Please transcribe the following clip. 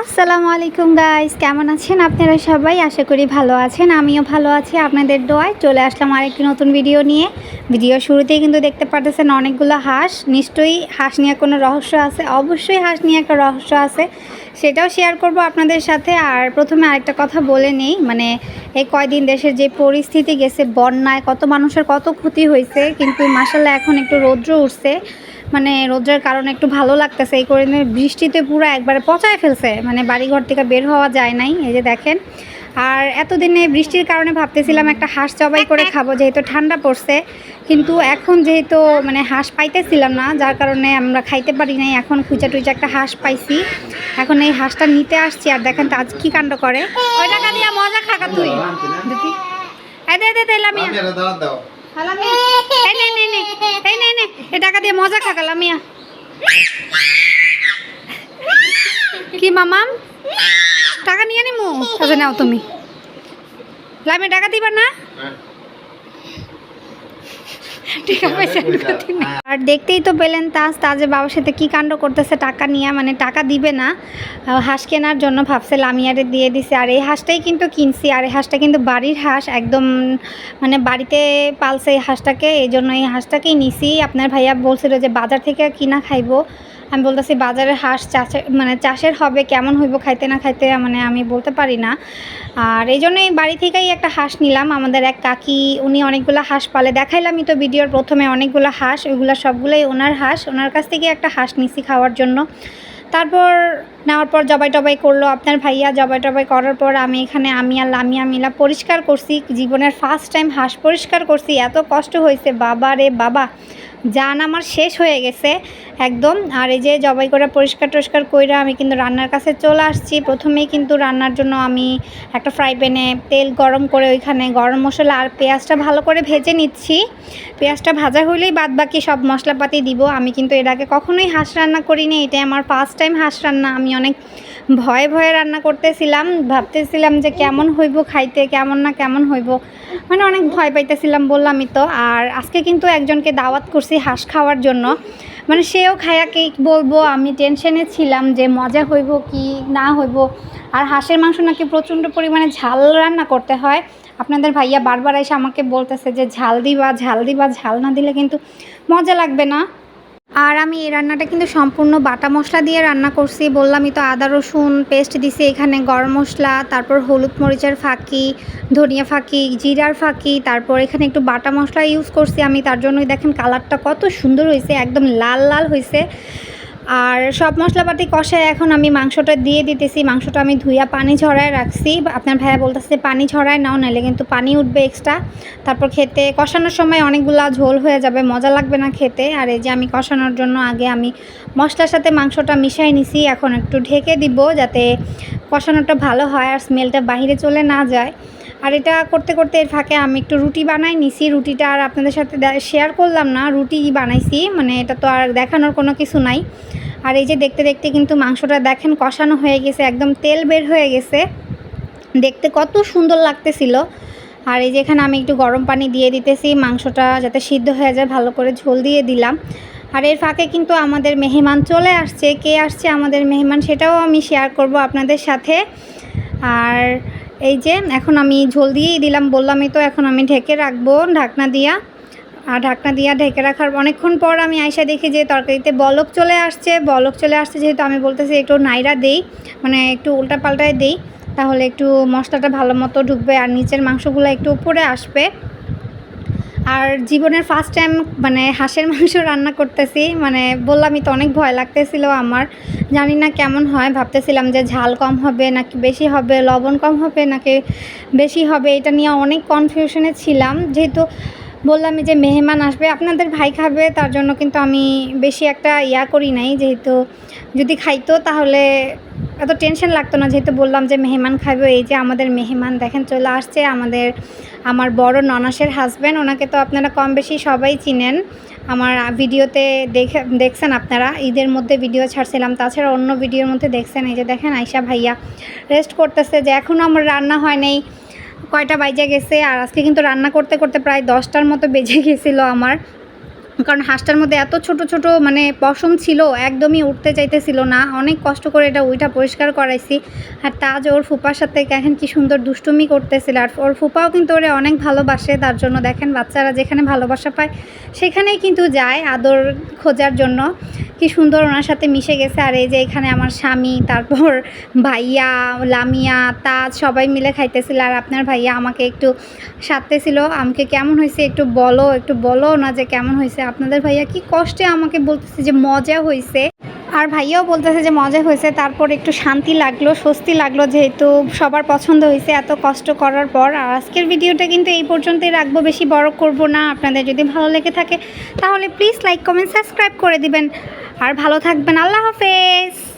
আসসালামু আলাইকুম গাইস, কেমন আছেন আপনারা সবাই? আশা করি ভালো আছেন। আমিও ভালো আছি, আপনাদের দোয়ায় চলে আসলাম আরেকটি নতুন ভিডিও নিয়ে। ভিডিও শুরুতেই কিন্তু দেখতে পাচ্ছেন অনেকগুলো হাঁস। নিশ্চয়ই হাঁস নিয়ে কোনো রহস্য আছে, অবশ্যই হাঁস নিয়ে একটা রহস্য আছে, সেটাও শেয়ার করব আপনাদের সাথে। আর প্রথমে আরেকটা কথা বলে নেই, মানে এই কয়দিন দেশের যে পরিস্থিতি গেছে, বন্যায় কত মানুষের কত ক্ষতি হয়েছে, কিন্তু মাশাআল্লাহ এখন একটু রৌদ্র উঠছে, মানে রোদ্রের কারণে একটু ভালো লাগতেছে। এই করে বৃষ্টিতে পুরো একবারে পচায় ফেলছে, মানে বাড়িঘর থেকে বের হওয়া যায় নাই, এই যে দেখেন। আর এতদিনে বৃষ্টির কারণে ভাবতেছিলাম একটা হাঁস জবাই করে খাবো, যেহেতু ঠান্ডা পড়ছে, কিন্তু এখন যেহেতু মানে হাঁস পাইতেছিলাম না, যার কারণে আমরা খাইতে পারি নাই। এখন খুঁজা টুইচা একটা হাঁস পাইছি, এখন এই হাঁসটা নিতে আসছি। আর দেখেন তো আজ কি কাণ্ড করে। ওই টাকা দিয়ে মজা খাকা তুই দেখি। টাকা দিয়ে মজা খাকা লামিয়া। কি মামাম টাকা নিয়ে নিমু? আচ্ছা নাও তুমি। লামিয়া টাকা দিবা না? আর দেখতেই তো পেলেন তাজে বাবার সাথে কি কাণ্ড করতেছে টাকা নিয়ে, মানে টাকা দিবে না। হাঁস কেনার জন্য ভাবছে লামিয়ারে দিয়ে দিছে। আর এই হাঁসটাই কিন্তু কিনছি, আর এই হাঁসটা কিন্তু বাড়ির হাঁস, একদম মানে বাড়িতে পালছে এই হাঁসটাকে, এই জন্য এই হাঁসটাকেই নিছি। আপনার ভাইয়া বলছিল যে বাজার থেকে কিনা খাইবো, আমি বলতেছি বাজারের হাঁস চাষের হবে, কেমন হইব খাইতে না খাইতে মানে আমি বলতে পারি না। আর এই জন্যই বাড়ি থেকেই একটা হাঁস নিলাম। আমাদের এক কাকি, উনি অনেকগুলো হাঁস পালে, দেখাইলামই তো ভিডিওর প্রথমে অনেকগুলো হাঁস, ওইগুলো সবগুলোই ওনার হাঁস। ওনার কাছ থেকে একটা হাঁস নিছি খাওয়ার জন্য। তারপর নেওয়ার পর জবাই টবাই করলো আপনার ভাইয়া। জবাই টবাই করার পর আমি আর লামিয়া মিলা পরিষ্কার করছি। জীবনের ফার্স্ট টাইম হাঁস পরিষ্কার করছি, এত কষ্ট হয়েছে বাবা রে বাবা, জান আমার শেষ হয়ে গেছে একদম। আর এই যে জবাই করে পরিষ্কার টরিষ্কার কইরা আমি কিন্তু রান্নার কাছে চলে আসছি। প্রথমেই কিন্তু রান্নার জন্য আমি একটা ফ্রাই প্যানে তেল গরম করে ওইখানে গরম মশলা আর পেঁয়াজটা ভালো করে ভেজে নিচ্ছি। পেঁয়াজটা ভাজা হইলেই বাদ বাকি সব মশলাপাতি দিব। আমি কিন্তু এর আগে কখনোই হাঁস রান্না করিনি, এটাই আমার ফার্স্ট টাইম হাঁস রান্না। আমি অনেক ভয়ে ভয়ে রান্না করতেছিলাম, ভাবতেছিলাম যে কেমন হইব খাইতে, কেমন হইব, মানে অনেক ভয় পাইতেছিলাম বললামই তো। আর আজকে কিন্তু একজনকে দাওয়াত করছি হাঁস খাওয়ার জন্য, মানে সেও খায়া কি বলবো, আমি টেনশনে ছিলাম যে মজা হইব কি না হইব। আর হাঁসের মাংস নাকি প্রচণ্ড পরিমাণে ঝাল রান্না করতে হয়। আপনাদের ভাইয়া বারবার এসে আমাকে বলতেছে যে ঝাল দিবা, ঝাল না দিলে কিন্তু মজা লাগবে না। আর আমি এই রান্নাটা কিন্তু সম্পূর্ণ বাটা মশলা দিয়ে রান্না করছি, বললামই তো। আদা রসুন পেস্ট দিছি এখানে, গরম মশলা, তারপর হলুদ মরিচের ফাঁকি, ধনিয়া ফাঁকি, জিরার ফাঁকি, তারপর এখানে একটু বাটা মশলা ইউজ করছি আমি। তার জন্যই দেখেন কালারটা কত সুন্দর হয়েছে, একদম লাল লাল হয়েছে। আর সব মশলাপাতি কষায় এখন আমি মাংসটা দিয়ে দিতেছি। মাংসটা আমি ধুইয়া পানি ঝরায় রাখছি। আপনার ভাইয়া বলতেছে পানি ঝরায় নাও, নাহলে কিন্তু পানি উঠবে এক্সট্রা। তারপর খেতে কষানোর সময় অনেকগুলা ঝোল হয়ে যাবে, মজা লাগবে না খেতে। আর এই যে আমি কষানোর জন্য আগে আমি মশলার সাথে মাংসটা মিশাই নিছি। এখন একটু ঢেকে দিব যাতে কষানোটা ভালো হয় আর স্মেলটা বাহিরে চলে না যায়। আর এটা করতে করতে এর ফাঁকে আমি একটু রুটি বানাই নিছি। রুটিটা আর আপনাদের সাথে শেয়ার করলাম না, রুটি বানাইছি, মানে এটা তো আর দেখানোর কোনো কিছু নাই। আর এই যে দেখতে দেখতে কিন্তু মাংসটা দেখেন কষানো হয়ে গেছে, একদম তেল বের হয়ে গেছে, দেখতে কত সুন্দর লাগতেছিল। আর এই যে এখানে আমি একটু গরম পানি দিয়ে দিতেছি মাংসটা যাতে সিদ্ধ হয়ে যায়, ভালো করে ঝোল দিয়ে দিলাম। আর এর ফাঁকে কিন্তু আমাদের মেহমান চলে আসছে। কে আসছে আমাদের মেহমান সেটাও আমি শেয়ার করব আপনাদের সাথে। আর এই যে এখন আমি ঝোল দিয়েই দিলাম, বললামই তো। এখন আমি ঢেকে রাখবো ঢাকনা দিয়া। আর ঢাকনা দিয়া ঢেকে রাখার অনেকক্ষণ পর আমি আইসা দেখি যে তরকারিতে বলক চলে আসছে। যেহেতু আমি বলতেছি একটু নাইরা দেই, মানে একটু উল্টা পাল্টায় দেই, তাহলে একটু মশলাটা ভালো মতো ঢুকবে আর নিচের মাংসগুলো একটু উপরে আসবে। আর জীবনের ফার্স্ট টাইম মানে হাঁসের মাংস রান্না করতেছি, মানে বললামই তো অনেক ভয় লাগতেছিল আমার, জানি না কেমন হয়। ভাবতেছিলাম যে ঝাল কম হবে নাকি বেশি হবে, লবণ কম হবে নাকি বেশি হবে, এটা নিয়ে অনেক কনফিউশনে ছিলাম। যেহেতু বললামই যে মেহমান আসবে, আপনাদের ভাই খাবে, তার জন্য কিন্তু আমি বেশি একটা করি নাই। যেহেতু যদি খাইতো তাহলে এত টেনশন লাগতো না, যেহেতু বললাম যে মেহমান খাবে। এই যে আমাদের মেহমান দেখেন চলে আসছে, আমার বড় ননাসের হাজব্যান্ড। ওনাকে তো আপনারা কম বেশি সবাই চিনেন, আমার ভিডিওতে দেখছেন আপনারা। ঈদের মধ্যে ভিডিও ছাড়ছিলাম, তাছাড়া অন্য ভিডিওর মধ্যে দেখছেন। এই যে দেখেন আয়শা ভাইয়া রেস্ট করতেছে, যে এখনও আমার রান্না হয় নাই, কয়টা বাজে গেছে। আর আজকে কিন্তু রান্না করতে করতে প্রায় 10টার মতো বেজে গেছিলো আমার। কারণ হাঁসটার মধ্যে এত ছোট ছোট মানে পশম ছিল, একদমই উঠতে চাইতেছিল না। অনেক কষ্ট করে এটা উইঠা পরিষ্কার করাইছি। আর তাজ ওর ফুপার সাথে দেখেন কি সুন্দর দুষ্টুমি করতেছিল। আর ওর ফুপাও কিন্তু ওরে অনেক ভালোবাসে, তার জন্য দেখেন বাচ্চারা যেখানে ভালোবাসা পায় সেখানেই কিন্তু যায় আদর খোঁজার জন্য। কি সুন্দর ওনার সাথে মিশে গেছে। আর এই যে এখানে আমার স্বামী, তারপর ভাইয়া, লামিয়া, তাজ সবাই মিলে খাইতেছিল। আর আপনার ভাইয়া আমাকে একটু সাধতেছিল, আমাকে কেমন হয়েছে একটু বলো না যে কেমন হয়েছে। আপনাদের ভাইয়া কি কষ্টে আমাকে বলতেছে যে মজা হয়েছে, আর ভাইয়াও বলতেছে যে মজা হয়েছে। তারপর একটু শান্তি লাগলো, স্বস্তি লাগলো, যেহেতু সবার পছন্দ হয়েছে এত কষ্ট করার পর। আর আজকের ভিডিওটা কিন্তু এই পর্যন্তই রাখবো, বেশি বড় করব না। আপনাদের যদি ভালো লেগে থাকে তাহলে প্লিজ লাইক, কমেন্ট, সাবস্ক্রাইব করে দিবেন। আর ভালো থাকবেন। আল্লাহ হাফেজ।